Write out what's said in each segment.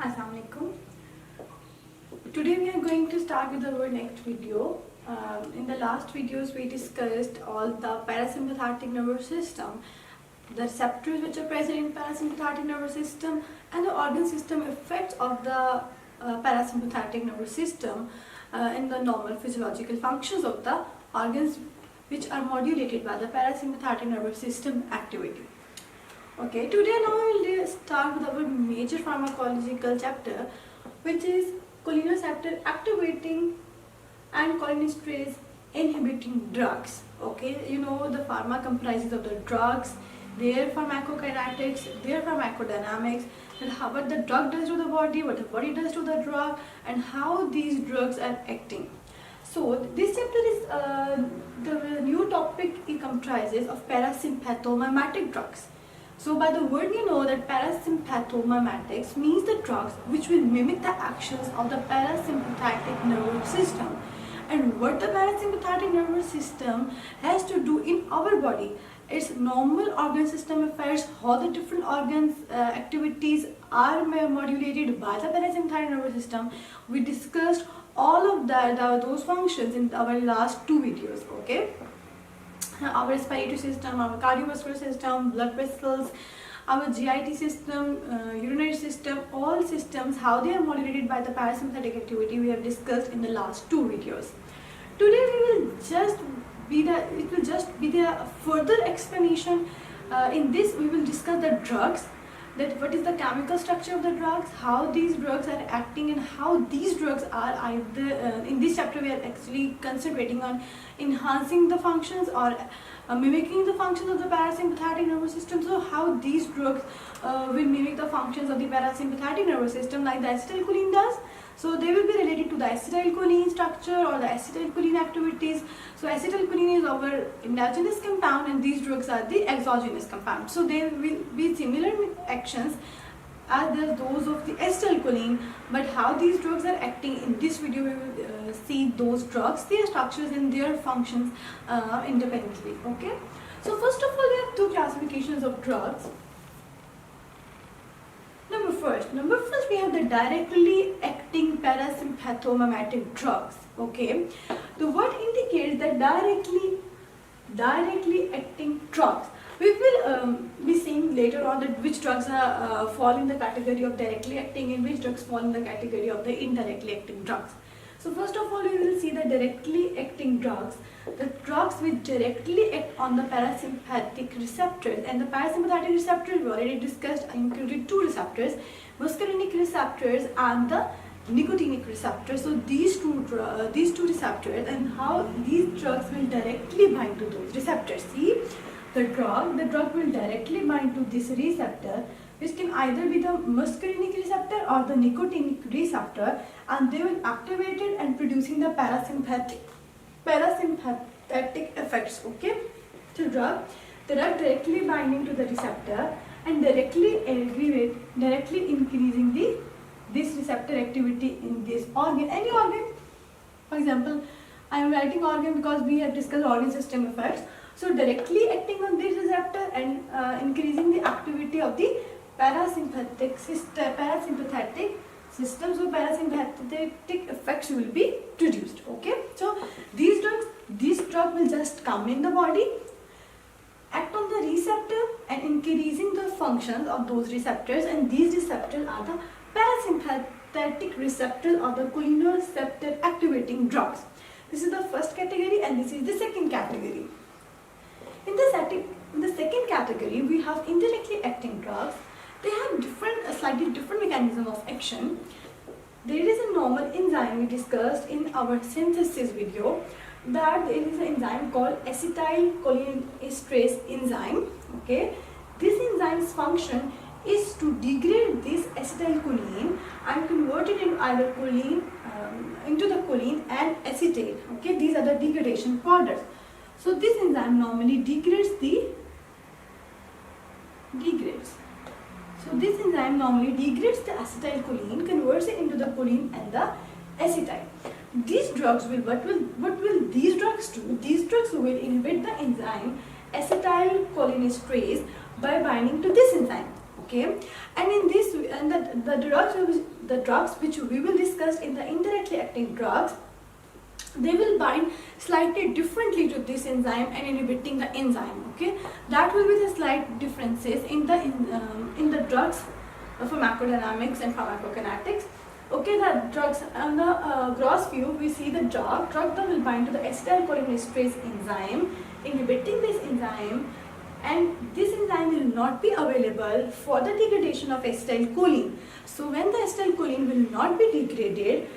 Assalamualaikum. Today we are going to start with our next video. In the last videos we discussed all the parasympathetic nervous system, the receptors which are present in parasympathetic nervous system, and the organ system effects of the parasympathetic nervous system in the normal physiological functions of the organs which are modulated by the parasympathetic nervous system activity. Okay, today now we will start with our major pharmacological chapter, which is cholinesterase activating and cholinesterase inhibiting drugs. Okay, you know the pharma comprises of the drugs, their pharmacokinetics, their pharmacodynamics, and what the drug does to the body, what the body does to the drug, and how these drugs are acting. So this chapter is the new topic. It comprises of parasympathomimetic drugs. So by the word you know that parasympathomimetics means the drugs which will mimic the actions of the parasympathetic nervous system. And what the parasympathetic nervous system has to do in our body, its normal organ system affairs, how the different organs activities are modulated by the parasympathetic nervous system. We discussed all of those functions in our last two videos. Okay. Our respiratory system, our cardiovascular system, blood vessels, our GIT system, urinary system, all systems, how they are modulated by the parasympathetic activity we have discussed in the last two videos. Today it will just be the further explanation. In this we will discuss the drugs, that what is the chemical structure of the drugs, how these drugs are acting, and how these drugs are either in this chapter we are actually concentrating on enhancing the functions or mimicking the functions of the parasympathetic nervous system. So how these drugs will mimic the functions of the parasympathetic nervous system like the acetylcholine does. So they will be related to the acetylcholine structure or the acetylcholine activities. So acetylcholine is our endogenous compound and these drugs are the exogenous compound. So there will be similar actions as those of the acetylcholine, but how these drugs are acting in this video we will see those drugs, their structures and their functions independently. Okay. So first of all we have two classifications of drugs. Number first we have the directly acting parasympathomimetic drugs. Okay, the word indicates that directly acting drugs. We will be seeing later on that which drugs fall in the category of directly acting and which drugs fall in the category of the indirectly acting drugs. So first of all we will see the directly acting drugs, the drugs which directly act on the parasympathetic receptors, and the parasympathetic receptors we already discussed included two receptors, muscarinic receptors and the nicotinic receptors. So these two receptors and how these drugs will directly bind to those receptors. See, the drug will directly bind to this receptor, which can either be the muscarinic receptor or the nicotinic receptor, and they will activate it and producing the parasympathetic effects. Okay, so the drug directly binding to the receptor and directly increasing this receptor activity in this organ, any organ. For example, I am writing organ because we have discussed organ system effects. So directly acting on this receptor and increasing the activity of the parasympathetic system. So parasympathetic effects will be produced. Okay, so this drug will just come in the body, act on the receptor and increasing the functions of those receptors, and these receptors are the parasympathetic receptors or the cholinesterase activating drugs. This is the first category and this is the second category. In the second category we have indirectly acting drugs. They have slightly different mechanism of action. There is a normal enzyme we discussed in our synthesis video, that there is an enzyme called acetylcholinesterase enzyme. Okay, this enzyme's function is to degrade this acetylcholine and convert it into either choline into the choline and acetate. Okay, these are the degradation products. So this enzyme normally degrades. So this enzyme normally degrades the acetylcholine, converts it into the choline and the acetyl. These drugs will, what will these drugs do? These drugs will inhibit the enzyme acetylcholinesterase by binding to this enzyme. Okay, and in this, and the drugs which we will discuss in the indirectly acting drugs, they will bind slightly differently to this enzyme and inhibiting the enzyme. Okay, that will be the slight differences in the drugs, pharmacodynamics and pharmacokinetics. Okay, the drugs on the gross view, we see the drug that will bind to the acetylcholinesterase enzyme, inhibiting this enzyme, and this enzyme will not be available for the degradation of acetylcholine. So when the acetylcholine will not be degraded,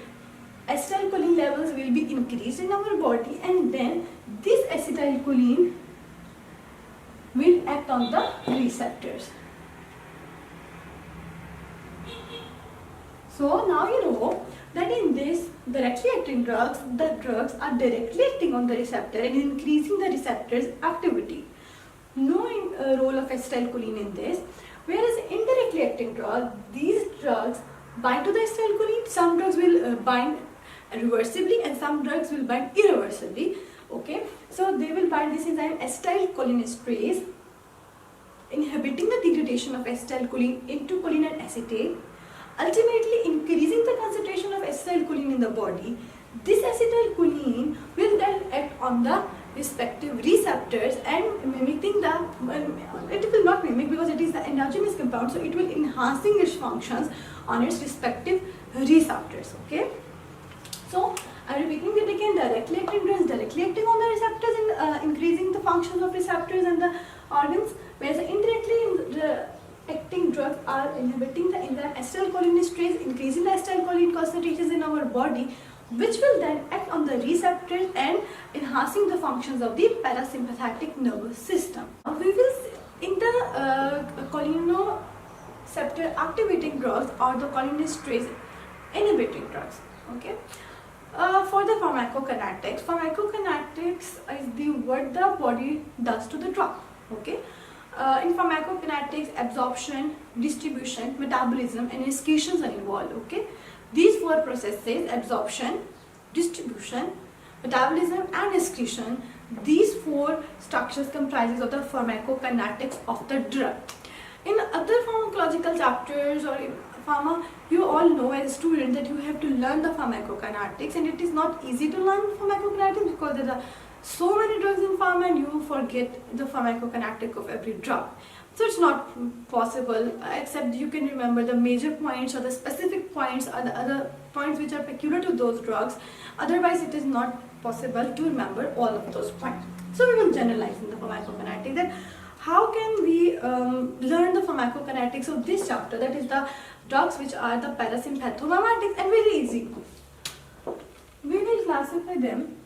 acetylcholine levels will be increased in our body, and then this acetylcholine will act on the receptors. So now you know that in this directly acting drugs, the drugs are directly acting on the receptor and increasing the receptor's activity. No role of acetylcholine in this. Whereas indirectly acting drugs, these drugs bind to the acetylcholine. Some drugs will bind reversibly and some drugs will bind irreversibly. Okay, so they will bind this enzyme acetylcholinesterase, inhibiting the degradation of acetylcholine into choline and acetate, ultimately increasing the concentration of acetylcholine in the body. This acetylcholine will then act on the respective receptors and mimicking the, it will not mimic because it is the endogenous compound, so it will enhancing its functions on its respective receptors. Okay, so I'm repeating it again. Directly acting drugs directly acting on the receptors and increasing the functions of receptors and the organs, whereas indirectly acting drugs are inhibiting the enzyme acetylcholinesterase, increasing the acetylcholine concentrations in our body, which will then act on the receptors and enhancing the functions of the parasympathetic nervous system. We will see in the cholineceptor activating drugs or the cholinesterase inhibiting drugs. Okay. For the pharmacokinetics is what the body does to the drug. Okay. In pharmacokinetics, absorption, distribution, metabolism and excretions are involved. Okay, these four processes, absorption, distribution, metabolism and excretion, these four structures comprises of the pharmacokinetics of the drug. In other pharmacological chapters or in pharma, you all know as a student that you have to learn the pharmacokinetics, and it is not easy to learn pharmacokinetics because there are so many drugs in pharma and you forget the pharmacokinetic of every drug. So it's not possible, except you can remember the major points or the specific points or the other points which are peculiar to those drugs. Otherwise it is not possible to remember all of those points. So we will generalize in the pharmacokinetics that how can we learn the pharmacokinetics of this chapter, that is the drugs which are the parasympathomimetics, and very easy. We will classify them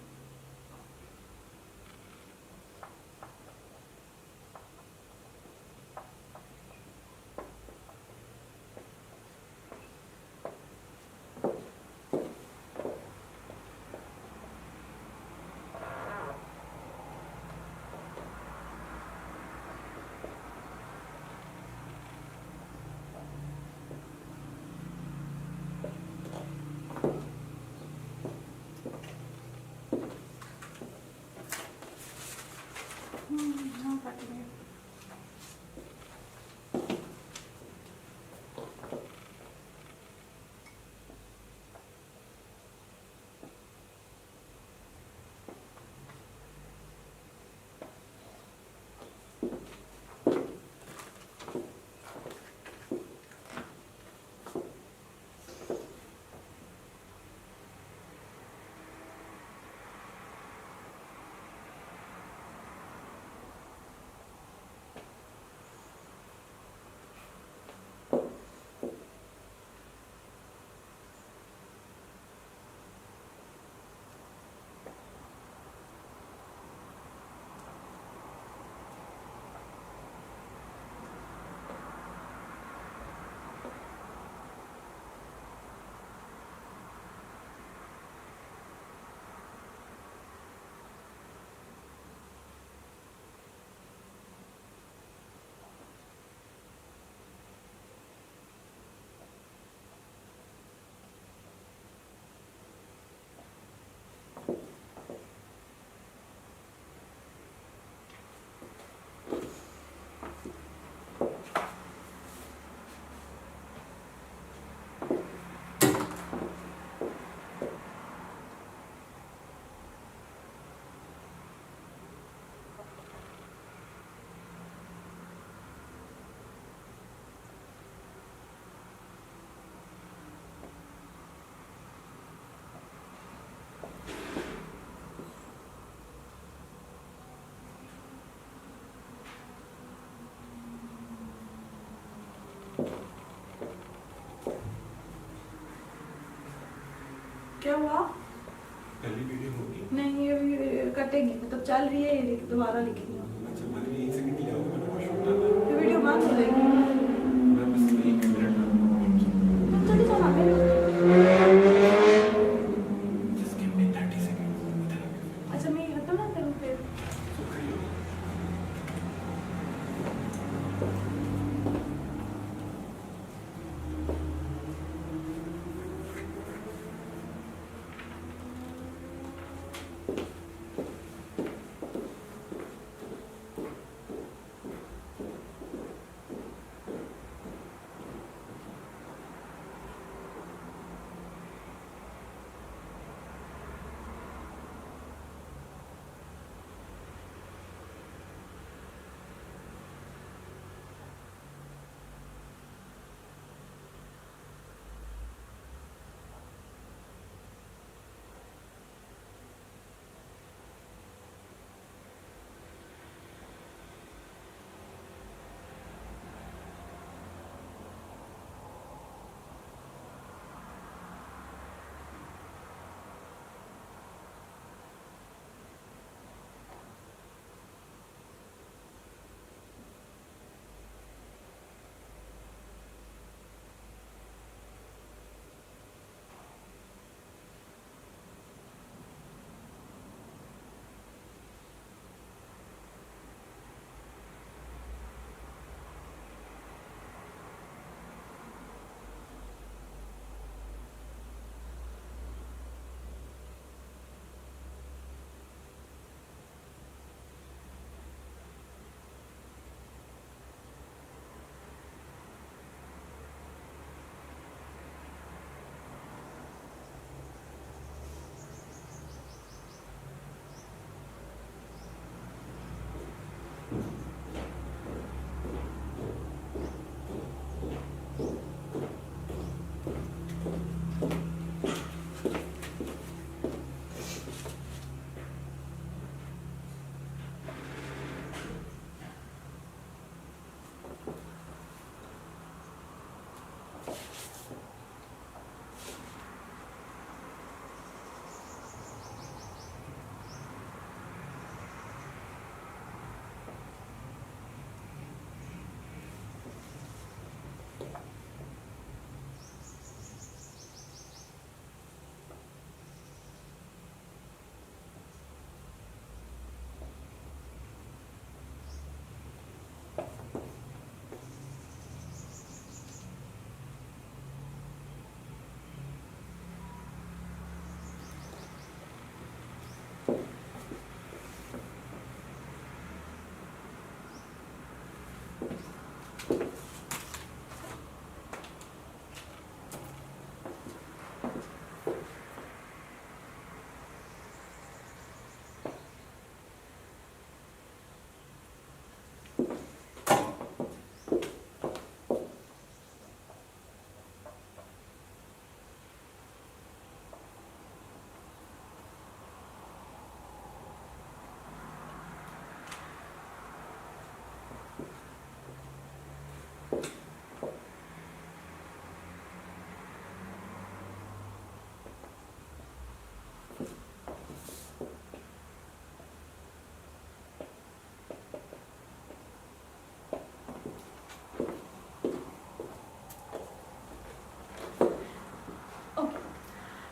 क्या हुआ? पहली video होगी नहीं, अभी कटेंगे, मतलब चल रही है, ये दोबारा लिखेंगे। अच्छा मैंने 1 सेकंड के लिए आओगे, मैंने वॉशरूम डाला है। ये वीडियो बंद हो जाएगी। मैं बस 1 मिनट तुम जल्दी जाना फिर। Just give me 30 seconds. अच्छा मैं ये खत्म ना करूँ फिर? तो करिए।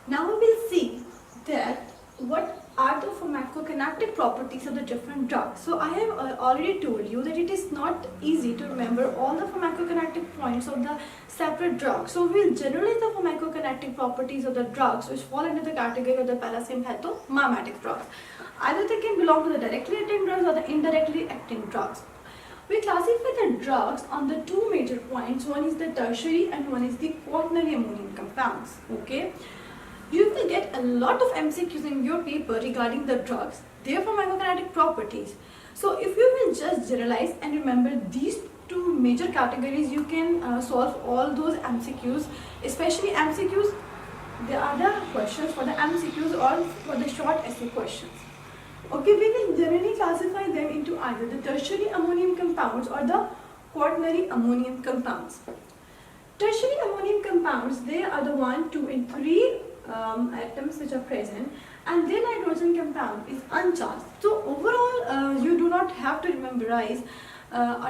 Now we will see that what are the pharmacokinetic properties of the different drugs. So I have already told you that it is not easy to remember all the pharmacokinetic points of the separate drugs. So we will generalize the pharmacokinetic properties of the drugs which fall under the category of the parasympathomymatic drugs. Either they can belong to the directly acting drugs or the indirectly acting drugs. We classify the drugs on the two major points. One is the tertiary and one is the quaternary ammonium compounds. Okay. You will get a lot of MCQs in your paper regarding the drugs, their pharmacokinetic properties. So if you will just generalize and remember these two major categories, you can solve all those MCQs, especially MCQs. There are the questions for the MCQs or for the short essay questions. Okay, we will generally classify them into either the tertiary ammonium compounds or the quaternary ammonium compounds. Tertiary ammonium compounds, they are the 1, 2 and 3 atoms which are present, and their nitrogen compound is uncharged. So overall, you do not have to memorize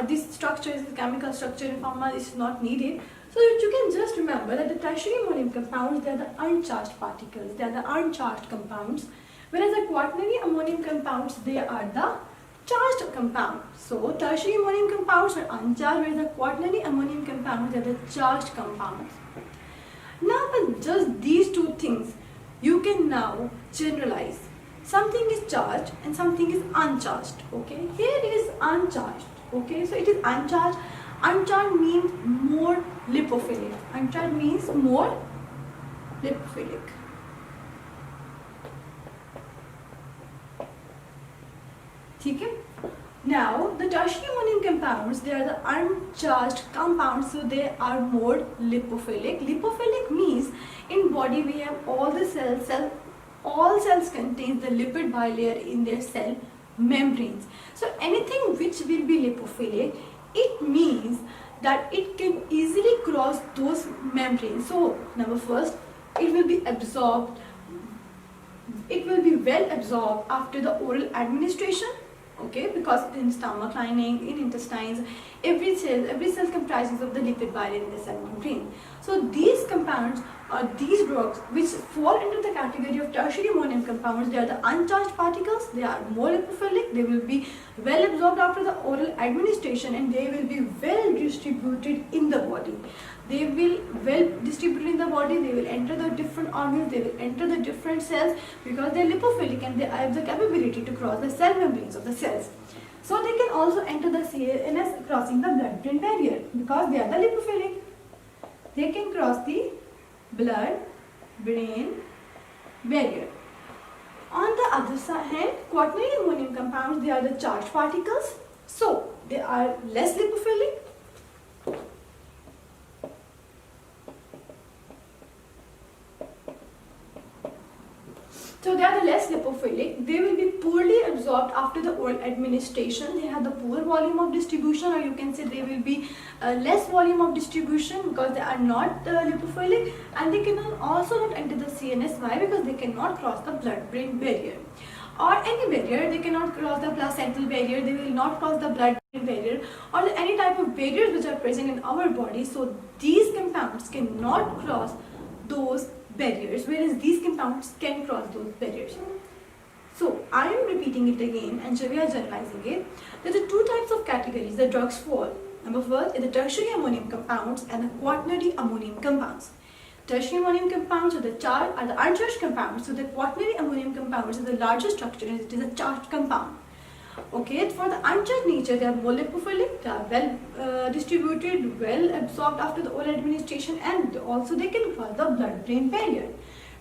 these structures, the chemical structure and formula is not needed. So you can just remember that the tertiary ammonium compounds, they are the uncharged particles, they are the uncharged compounds, whereas the quaternary ammonium compounds, they are the charged compound. So tertiary ammonium compounds are uncharged, whereas the quaternary ammonium compounds are the charged compounds. Now with just these two things, you can now generalize. Something is charged and something is uncharged. Okay, here it is uncharged. Okay, so it is uncharged. Uncharged means more lipophilic. Uncharged means more lipophilic. Okay. Now the tertiary ammonium compounds, they are the uncharged compounds, so they are more lipophilic. Lipophilic means in body we have all the cells. All cells contain the lipid bilayer in their cell membranes. So anything which will be lipophilic, it means that it can easily cross those membranes. So number first, it will be absorbed. It will be well absorbed after the oral administration. Okay, because in stomach lining, in intestines, every cell comprises of the lipid bilayer in the cell membrane. So these compounds or these drugs which fall into the category of tertiary ammonium compounds, they are the uncharged particles, they are more lipophilic, they will be well absorbed after the oral administration, and they will be well distributed in the body. They will well distributed in the body, they will enter the different organs, they will enter the different cells because they are lipophilic and they have the capability to cross the cell membranes of the cells. So they can also enter the CNS crossing the blood-brain barrier because they are the lipophilic. They can cross the blood-brain barrier. On the other hand, quaternary ammonium compounds, they are the charged particles, so they are less lipophilic. So they are the less lipophilic. They will be poorly absorbed after the oral administration. They have the poor volume of distribution, or you can say they will be less volume of distribution because they are not lipophilic, and they can also not enter the CNS. Why? Because they cannot cross the blood-brain barrier or any barrier. They cannot cross the placental barrier. They will not cross the blood-brain barrier or any type of barriers which are present in our body. So these compounds cannot cross those barriers, whereas these compounds can cross those barriers. So I am repeating it again and we are generalizing it. There are two types of categories the drugs fall. Number first is the tertiary ammonium compounds and the quaternary ammonium compounds. Tertiary ammonium compounds are the uncharged compounds, so the quaternary ammonium compounds is the larger structure and it is a charged compound. Okay, for the uncharged nature, they are more lipophilic, they are well distributed, well absorbed after the oral administration, and also they can cross the blood-brain barrier.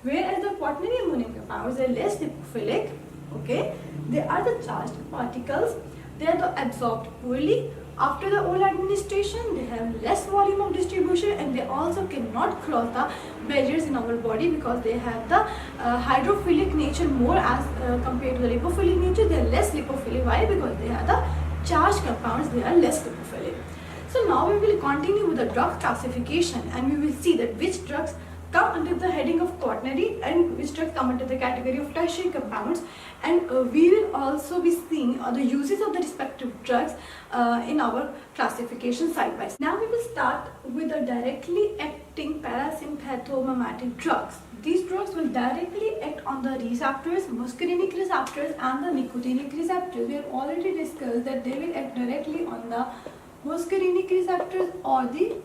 Whereas the quaternary ammonium compounds, they are less lipophilic. Okay, they are the charged particles. They are absorbed poorly after the oral administration. They have less volume of distribution, and they also cannot cross the barriers in our body because they have the hydrophilic nature more as compared to the lipophilic nature. They are less lipophilic. Why? Because they are the charged compounds. They are less lipophilic. So now we will continue with the drug classification, and we will see that which drugs come under the heading of quaternary and which drugs come under the category of tertiary compounds, and we will also be seeing the uses of the respective drugs in our classification side by side. Now we will start with the directly acting parasympathomimetic drugs. These drugs will directly act on the receptors, muscarinic receptors and the nicotinic receptors. We have already discussed that they will act directly on the muscarinic receptors or the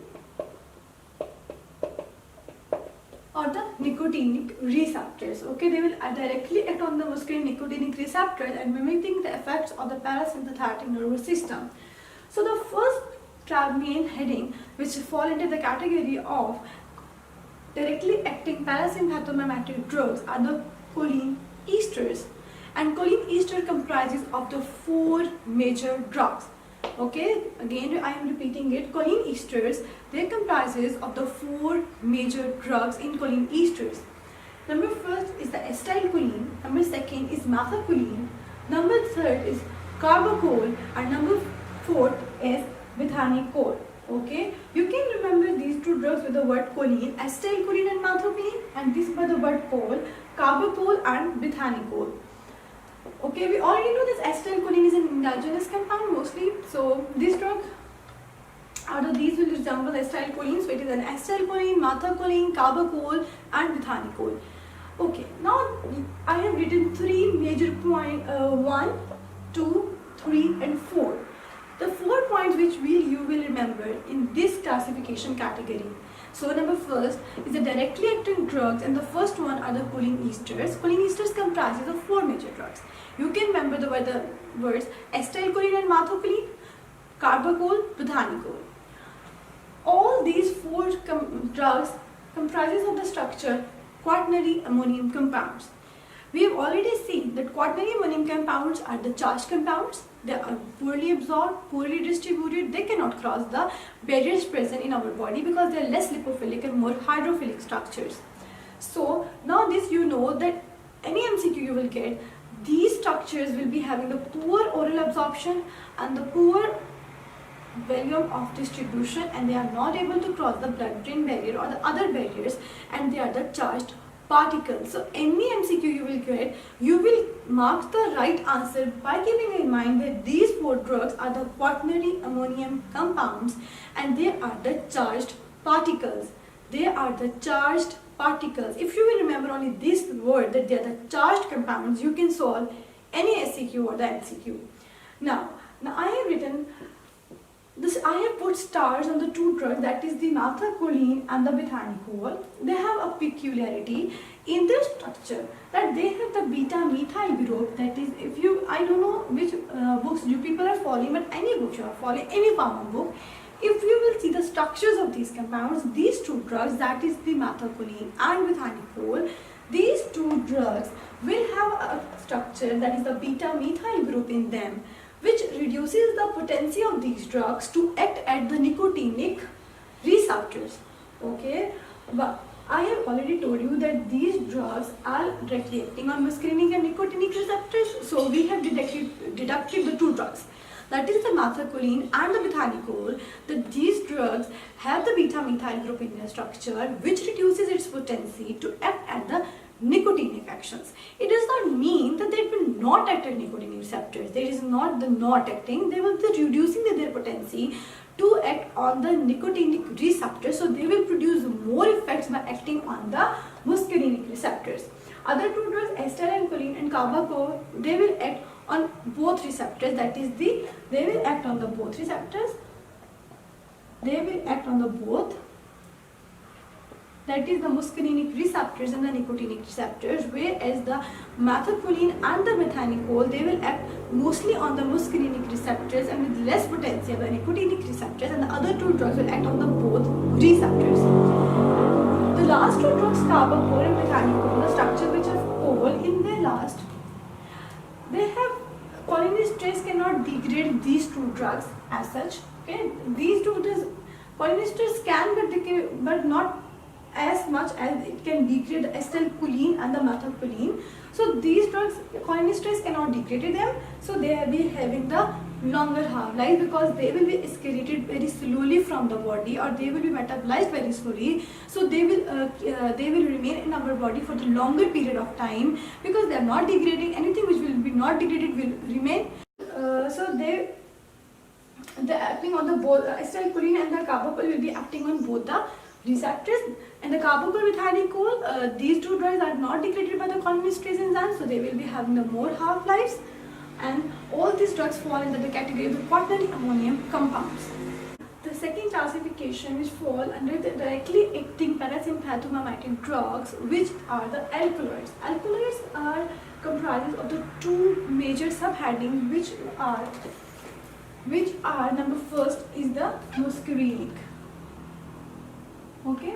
nicotinic receptors. Okay, they will directly act on the muscarinic nicotinic receptors and mimicking the effects of the parasympathetic nervous system. So the first main heading which fall into the category of directly acting parasympathomimetic drugs are the choline esters, and choline ester comprises of the four major drugs. Okay, again I am repeating it. Choline esters, they comprises of the four major drugs in choline esters. Number first is the acetylcholine, number second is methacholine, number third is carbachol, and number fourth is methanicol. Okay, You can remember these two drugs with the word choline, acetylcholine and methacholine, and this by the word chol, carbachol and buthanol. Okay, we already know this acetylcholine is an endogenous compound mostly. So this drug, these will resemble acetylcholine. So it is an acetylcholine, methacholine, carbachol and buthanol. Okay, now I have written three major points, 1, 2, 3 and 4. The 4 points which you will remember in this classification category. So number first is the directly acting drugs, and the first one are the choline esters. Choline esters comprises of 4 major drugs. You can remember the words acetylcholine and methacholine, carbachol, buthanol. All these 4 drugs comprises of the structure quaternary ammonium compounds. We have already seen that quaternary ammonium compounds are the charged compounds. They are poorly absorbed, poorly distributed. They cannot cross the barriers present in our body because they are less lipophilic and more hydrophilic structures. So now this you know that any MCQ you will get, these structures will be having the poor oral absorption and the poor volume of distribution, and they are not able to cross the blood-brain barrier or the other barriers, and they are the charged particles. So any MCQ you will get, you will mark the right answer by keeping in mind that these 4 drugs are the quaternary ammonium compounds and they are the charged particles. They are the charged particles. If you will remember only this word, that they are the charged compounds, you can solve any SCQ or the MCQ. Now I have written this. I have put stars on the 2 drugs, that is the methacholine and the buthanol. They have a peculiarity in their structure that they have the beta methyl group. That is, if you, I don't know which books you people are following, but any book you are following, any pharma book, if you will see the structures of these compounds, these 2 drugs, that is the methacholine and buthanol, these 2 drugs will have a structure that is the beta methyl group in them, which reduces the potency of these drugs to act at the nicotinic receptors. Okay, but I have already told you that these drugs are directly acting on muscarinic and nicotinic receptors. So we have deducted the 2 drugs, that is the methacholine and the buthanol, that these drugs have the beta methyl group in their structure, which reduces its potency to act at the nicotinic actions. It does not mean that they will not act at nicotinic receptors. There is not the not acting. They will be reducing their potency to act on the nicotinic receptors. So they will produce more effects by acting on the muscarinic receptors. Other 2 drugs, acetylcholine and carbachol, they will act on both receptors. That is they will act on the both receptors. They will act on the both. That is the muscarinic receptors and the nicotinic receptors, whereas the methacholine and the buthanol, they will act mostly on the muscarinic receptors and with less potency of the nicotinic receptors, and the other 2 drugs will act on the both receptors. The last 2 drugs, carbachol and buthanol, the structure which have chol in their last, they have cholinesterase cannot degrade these 2 drugs as such. Okay, these 2 drugs, cholinesterase can, but not as much as it can degrade the acetylcholine and the methacholine. So these drugs, cholinesterase cannot degrade them, so they will be having the longer half-life because they will be excreted very slowly from the body, or they will be metabolized very slowly. So they will remain in our body for the longer period of time because they are not degrading. Anything which will be not degraded will remain. So they acting on the both acetylcholine and the carbachol will be acting on both the receptors, and the carbachol buthanol, these 2 drugs are not degraded by the cholinesterase enzyme, so they will be having the more half-lives, and all these drugs fall into the category of the quaternary ammonium compounds. The second classification which fall under the directly acting parasympathomimic drugs, which are the alkaloids. Alkaloids are comprises of the 2 major subheadings, which are number first is the muscarinic. Okay.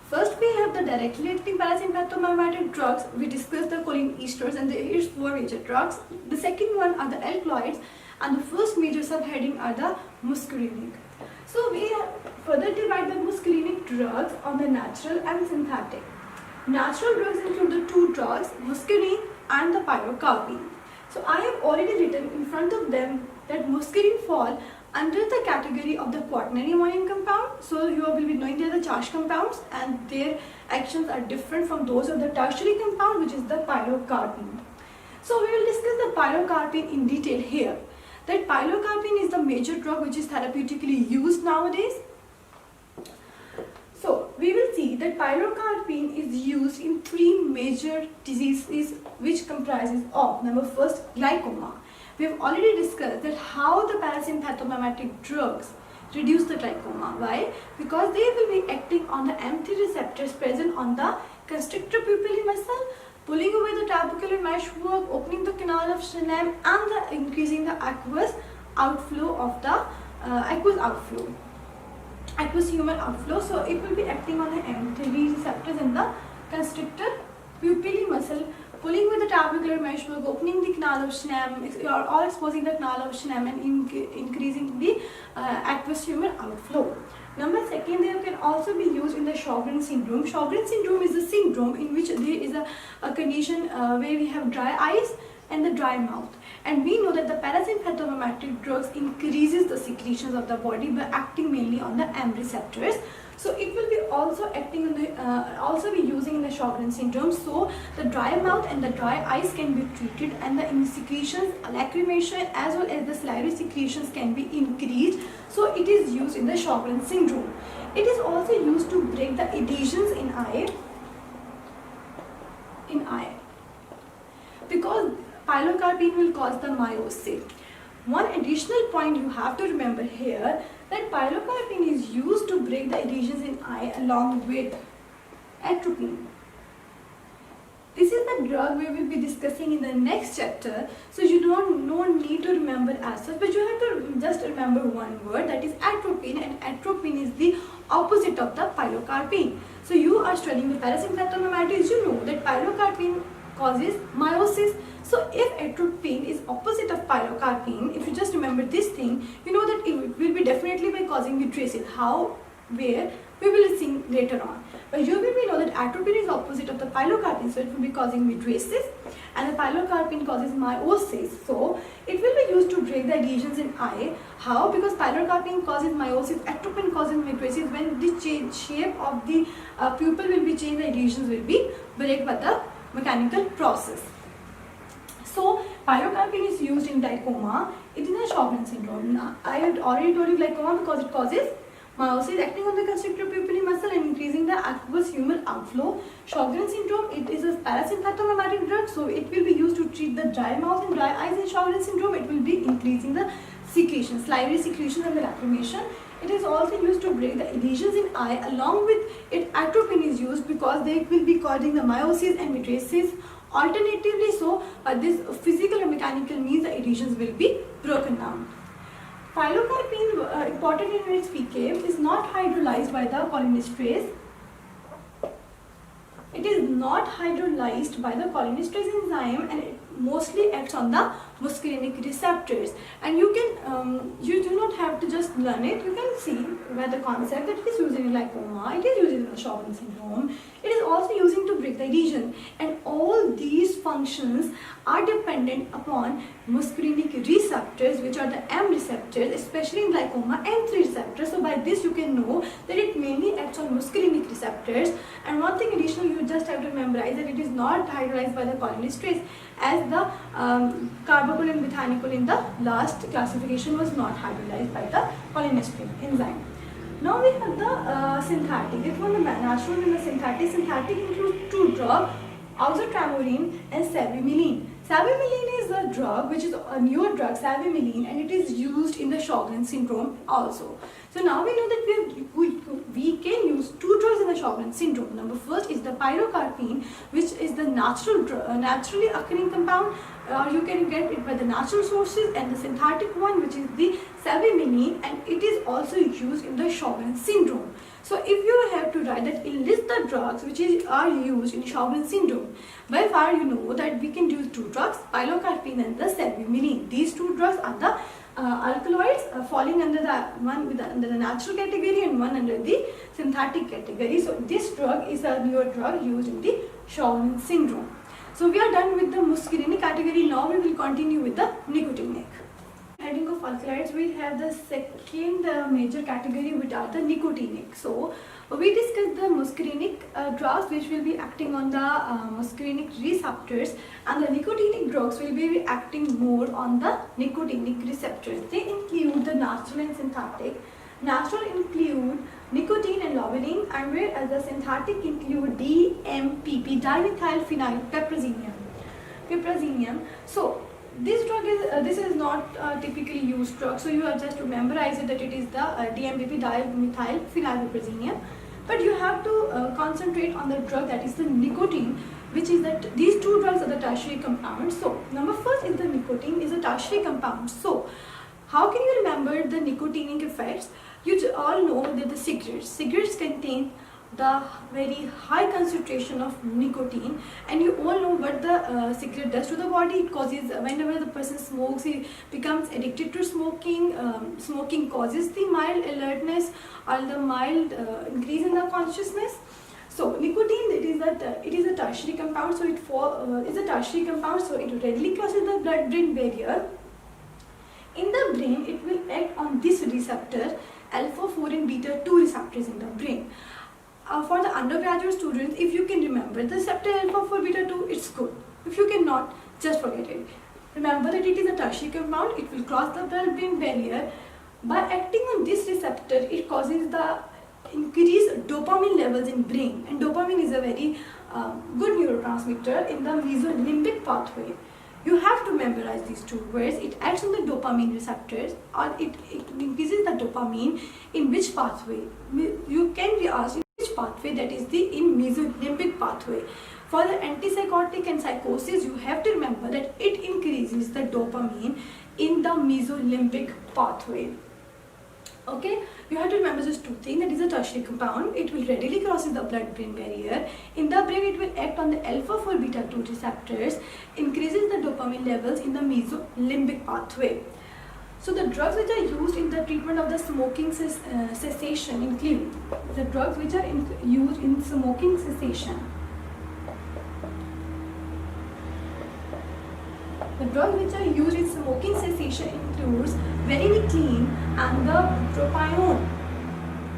First we have the directly acting parasympathomimic drugs. We discussed the choline esters, and there is 4 major drugs. The second one are the alkaloids, and the first major subheading are the muscarinic. So we further divide the muscarinic drugs on the natural and synthetic. Natural drugs include the 2 drugs, muscarine and the pyrocarbine. So I have already written in front of them that muscarine fall under the category of the quaternary ammonium compound. So you will be knowing they are the charged compounds and their actions are different from those of the tertiary compound, which is the pilocarpine. So we will discuss the pilocarpine in detail here. That pilocarpine is the major drug which is therapeutically used nowadays. So we will see that pilocarpine is used in 3 major diseases which comprises of, number first, glaucoma. We have already discussed that how the parasympathomimetic drugs reduce the glaucoma. Why? Because they will be acting on the M3 receptors present on the constrictor pupillae muscle, pulling away the trabecular meshwork, opening the canal of Schnemm, and increasing the aqueous outflow of the aqueous humor outflow. So it will be acting on the M3 receptors in the constrictor pupillae muscle, pulling with the trabecular meshwork, opening the canal of Schnemm, or exposing the canal of Schnemm and increasing the aqueous humor outflow. Number second, they can also be used in the Sjogren syndrome. Sjogren syndrome is a syndrome in which there is a condition where we have dry eyes and the dry mouth. And we know that the parasympathomimetic drugs increases the secretions of the body by acting mainly on the M receptors. So it will be also acting in the, also be using in the Sjogren syndrome. So the dry mouth and the dry eyes can be treated, and the secretions, lacrimation as well as the salivary secretions can be increased. So it is used in the Sjogren syndrome. It is also used to break the adhesions in eye. Because pilocarpine will cause the miosis. One additional point you have to remember here, that pilocarpine is used to break the adhesions in eye along with atropine. This is the drug we will be discussing in the next chapter, so you don't need to remember as such, but you have to just remember one word, that is atropine, and atropine is the opposite of the pilocarpine. So you are studying the parasympathomimetics, you know that pilocarpine causes miosis. So if atropine is opposite of pilocarpine, if you just remember this thing, you know that it will be definitely by causing vitreosis. How, where, we will see later on. But you will know that atropine is opposite of the pilocarpine, so it will be causing vitreosis, and the pilocarpine causes miosis. So it will be used to break the adhesions in eye. How? Because pilocarpine causes miosis, atropine causes vitreosis. When the shape of the pupil will be changed, the adhesions will be break by the mechanical process. So pilocarpine is used in glaucoma. It is a Sjogren syndrome. Now, I had already told you glaucoma because it causes miosis, acting on the constrictor pupillae muscle and increasing the aqueous humor outflow. Sjogren syndrome, it is a parasympathomimetic drug, so it will be used to treat the dry mouth and dry eyes in Sjogren syndrome. It will be increasing the secretions, salivary secretions and the lacrimation. It is also used to break the adhesions in eye. Along with it, atropine is used because they will be causing the miosis and vitreosis. Alternatively, so this physical or mechanical means the adhesions will be broken down. Pilocarpine, important in its PK, is not hydrolyzed by the cholinesterase. It is not hydrolyzed by the cholinesterase enzyme, and it mostly acts on the muscarinic receptors. And you can, you do not have to just learn it. You can see where the concept that it is used in glaucoma, it is used in the Sjogren syndrome. It is also using to break the adhesion, and all these functions are dependent upon muscarinic receptors, which are the M receptors, especially in glaucoma, M3 receptors. So by this you can know that it mainly acts on muscarinic receptors. And one thing additional you just have to memorize, that it is not hydrolyzed by the cholinesterase, as the carbachol and methanical in the last classification was not hydrolyzed by the cholinesterase enzyme. Now we have the synthetic. It was the natural and the synthetic. Synthetic includes 2 drugs, oxytramorine and cevimeline. Cevimeline is a drug which is a newer drug, cevimeline, and it is used in the Sjogren syndrome also. So now we know that we can use 2 drugs in the Sjogren syndrome. Number first is the pilocarpine, which is the naturally occurring compound, or you can get it by the natural sources, and the synthetic one, which is the cevimeline, and it is also used in the Sjogren syndrome. So if you have to write that, list the drugs which are used in Sjogren syndrome. By far you know that we can use 2 drugs, pilocarpine and the cevimeline. These 2 drugs are the alkaloids falling under the under the natural category and one under the synthetic category. So this drug is a newer drug used in the Sjogren syndrome. So we are done with the muscarinic category. Now we will continue with the nicotinic. heading of alkaloids, we have the second major category, which are the nicotinic. So we discussed the muscarinic drugs, which will be acting on the muscarinic receptors, and the nicotinic drugs will be acting more on the nicotinic receptors. They include the natural and synthetic. Natural include nicotine and lobbying, and whereas the synthetic include DMPP, dimethylphenylpiperazinium. So this drug is this is not typically used drug, so you have just to memorize it that it is the DMPP, dimethylphenylpiperazinium. But you have to concentrate on the drug that is the nicotine, which is that these two drugs are the tertiary compounds. So number first is the nicotine is a tertiary compound. So how can you remember the nicotinic effects? You all know that the cigarettes contain the very high concentration of nicotine, and you all know what the cigarette does to the body. It causes, whenever the person smokes, he becomes addicted to smoking. Smoking causes the mild alertness or the mild increase in the consciousness. So nicotine, it is a tertiary compound, so it is a tertiary compound, so it readily crosses the blood-brain barrier. In the brain, it will act on this receptor, alpha 4 and beta 2 receptors in the brain. For the undergraduate students, if you can remember the receptor alpha 4 beta 2, it's good. If you cannot, just forget it. Remember that it is a tertiary compound, it will cross the blood-brain barrier. By acting on this receptor, it causes the increased dopamine levels in brain, and dopamine is a very good neurotransmitter in the mesolimbic pathway. You have to memorize these two words. It acts on the dopamine receptors, or it increases the dopamine in which pathway. You can be asked in which pathway, that is in mesolimbic pathway. For the antipsychotic and psychosis, you have to remember that it increases the dopamine in the mesolimbic pathway. Okay, you have to remember just two things. That is a tertiary compound. It will readily cross the blood-brain barrier. In the brain, it will act on the alpha 4 beta 2 receptors, increases the dopamine levels in the mesolimbic pathway. So the drugs which are used in the treatment of the smoking cessation include the drugs which are used in smoking cessation. The drugs which are used in smoking cessation includes varenicline and the bupropion.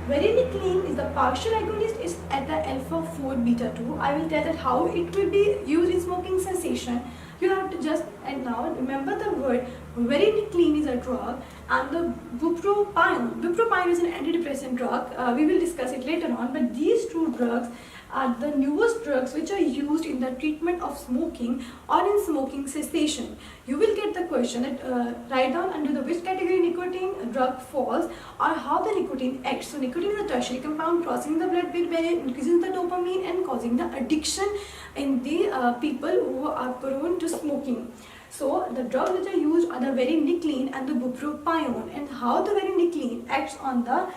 Varenicline is the partial agonist, is at the alpha 4 beta 2. I will tell that how it will be used in smoking cessation. You have to just, and now remember the word varenicline is a drug, and the bupropion is an antidepressant drug. We will discuss it later on, but these two drugs are the newest drugs which are used in the treatment of smoking or in smoking cessation. You will get the question that write down under the which category nicotine drug falls, or how the nicotine acts. So nicotine is a tertiary compound crossing the blood-brain barrier, increasing the dopamine and causing the addiction in the people who are prone to smoking. So the drugs which are used are the varenicline and the bupropion, and how the varenicline acts on the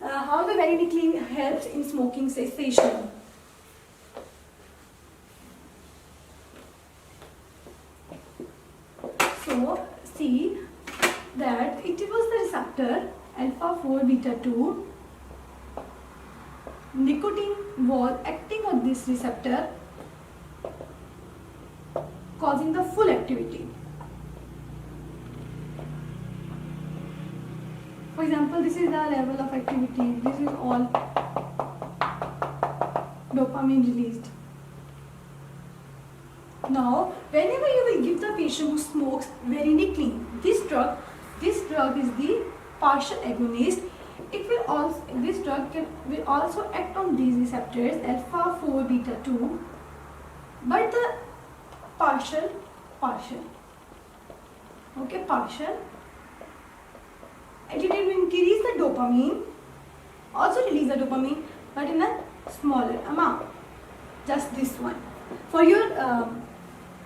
how the varenicline helps in smoking cessation. So see that it was the receptor alpha 4 beta 2. Nicotine was acting on this receptor, causing the full activity. For example, this is the level of activity. This is all dopamine released. Now, whenever you will give the patient who smokes varenicline, this drug is the partial agonist. It will also, this drug will also act on these receptors alpha 4 beta 2, but the partial, okay, partial, and it will increase the dopamine, also release the dopamine, but in a smaller amount, just this one. For your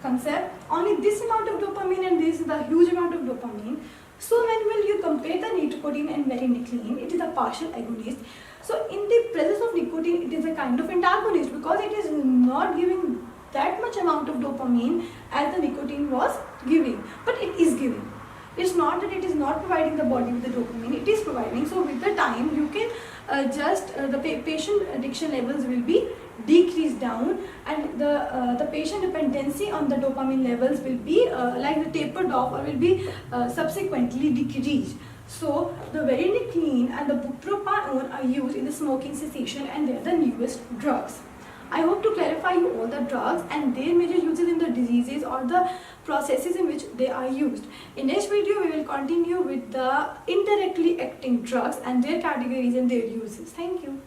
concept, only this amount of dopamine, and this is the huge amount of dopamine. So when will you compare the nicotine and varenicline, it is a partial agonist. So in the presence of nicotine, it is a kind of antagonist, because it is not giving that much amount of dopamine as the nicotine was giving, but it is giving. It's not that it is not providing the body with the dopamine, it is providing. So with the time you can patient addiction levels will be decreased down, and the patient dependency on the dopamine levels will be like the tapered off or will be subsequently decreased. So the varenicline and the bupropion are used in the smoking cessation, and they are the newest drugs. I hope to clarify you all the drugs and their major uses in the diseases or the processes in which they are used. In next video, we will continue with the indirectly acting drugs and their categories and their uses. Thank you.